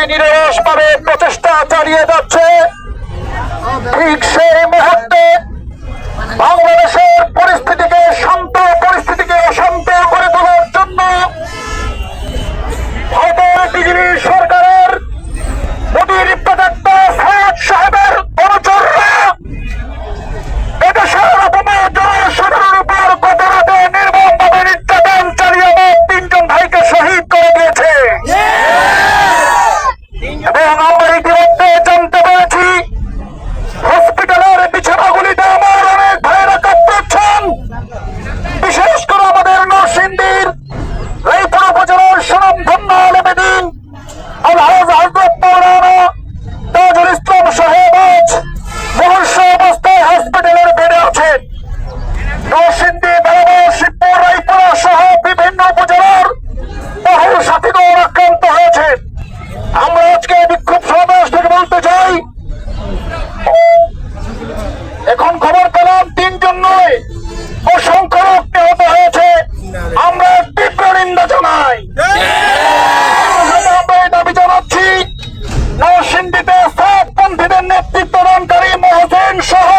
নিরলসভাবে প্রচেষ্টা চালিয়ে যাচ্ছে, ঠিক সেই মুহূর্তে বাংলাদেশের পরিস্থিতিকে শান্ত অশান্ত করে তোলার জন্য ভারতের বিজেপি সরকারের মোদীর প্রদত্ত ফয়াদ সাহেবের অনুচররা এদেশের অপমান জনসাধারণের উপর গত রাতে নির্মমভাবে নির্যাতন চালিয়ে আমার 3 জন ভাইকে শহীদ করে দিয়েছে। এবং আমরা ইতিমধ্যে জানতে পেরেছি হসপিটালের বিছানাগুলিতে আমার অনেক ভাইয়েরা কাঁদছেন, বিশেষ করে আমাদের নরসিংদীর রায়পুর উপজেলার সুনামধন্য আলেমেদিন আলহাজ হযরত মাওলানা তাজুল ইসলাম সাহেব আজ মুমূর্ষু অবস্থায় হসপিটালের বেডে আছেন। নরসিংদী, বেড়াবো, শিবপুর, রায়পুরা সহ বিভিন্ন উপজেলার বহু সাথীগণ আক্রান্ত হয়েছেন। আমরা আজকে বিক্ষোভ সমাবেশ থেকে বলতে চাই, এখন খবর পেলাম 3 জন নয় অসংখ্য লোক নিহত হয়েছে। আমরা তীব্র নিন্দা জানাই। আমরা দাবি জানাচ্ছি নরসিংদীতে সাতপন্থীদের নেতৃত্বদানকারী মহসিন সহ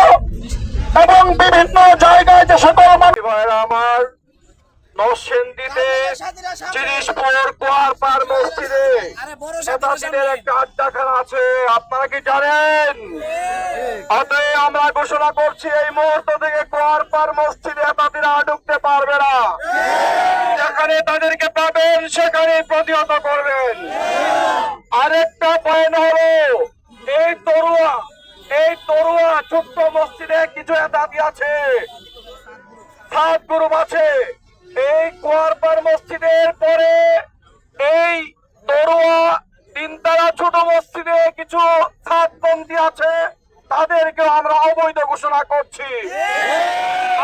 এবং বিভিন্ন জায়গায় যে সকল আমার নরসিংদীতে 30 কুয়ারপাড় মসজিদে নেতাজিদের একটা আড্ডাখানা আছে, আপনারা কি জানেন? অতএব আমরা ঘোষণা করছি এই মুহূর্ত থেকে কুয়ারপাড় মসজিদে নেতাজিরা ঢুকতে পারবে না। যেখানে তাদেরকে পাবেন সেখানে প্রতিহত করবেন। আরেকটা পয়েন্ট হলো এই তরুয়া ছোট্ট মসজিদে কিছু নেতাজি আছে, 7 গ্রুপ আছে। এই কুয়ারপাড় মসজিদের পরে এই তরুয়া 3 তারা ছোট মসজিদে কিছু সাতপন্থী আছে, তাদেরকে আমরা অবৈধ ঘোষণা করছি।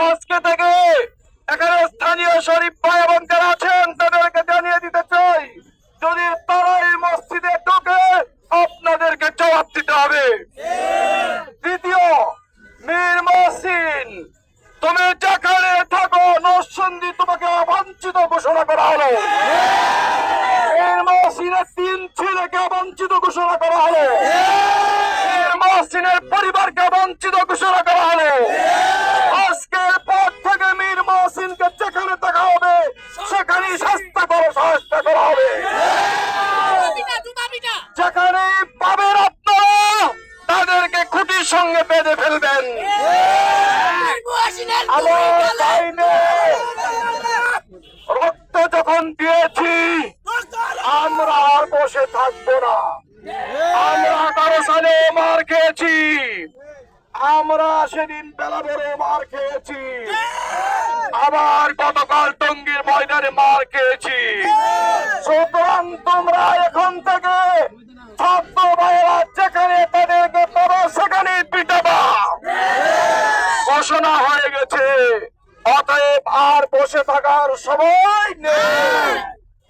আজকে থেকে এখানে স্থানীয় শরীফ ভাই এবং যারা আছেন তাদেরকে জানিয়ে দিতে চাই, যদি তারা এই মসজিদে ঢোকে আপনাদেরকে জবাব দিতে হবে। দ্বিতীয়, মীর মহসিন, তুমি যেখানে থাকো নরসিংদী তোমাকে অবাঞ্ছিত ঘোষণা করা হলো। মীর মহসিনের 3 ছেলেকে অবাঞ্ছিত ঘোষণা করা হলো। মীর মহসিনের পরিবারকে অবাঞ্ছিত ঘোষণা করা হলো। আজকের পর থেকে মীর মহসিনকে যেখানে দেখা হবে সেখানেই সহায়তা করা হবে। যেখানে পাবেন আপনারা তাদেরকে খুঁটির সঙ্গে বেঁধে ফেলবেন। রক্ত যখন দিয়েছি আমরা আর বসে থাকবো না। আমরা 18 সালে মার খেয়েছি, আমরা সেদিন বেলা বড় মার খেয়েছি, আবার গতকাল টঙ্গীর ময়দানে মার খেয়েছি। সুতরাং তোমরা এখন থেকে ছাত্র ভাইয়েরা যেখানে তাদেরকে পাবো সেখানে পিটাবা, ঘোষণা হয়ে গেছে। অতএব আর বসে থাকার সময় নেই।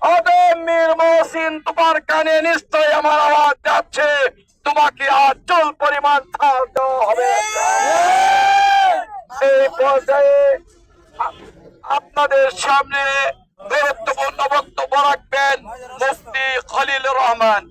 অতএব মীর মহসিন, তোমার কানে নিশ্চয়ই আমার আওয়াজ যাচ্ছে, তোমাকে আর চুল পরিমাণ ছাড় দেওয়া হবে। এই পর্যায়ে আপনাদের সামনে গুরুত্বপূর্ণ বক্তব্য রাখবেন মুফতি খলিলুর রহমান।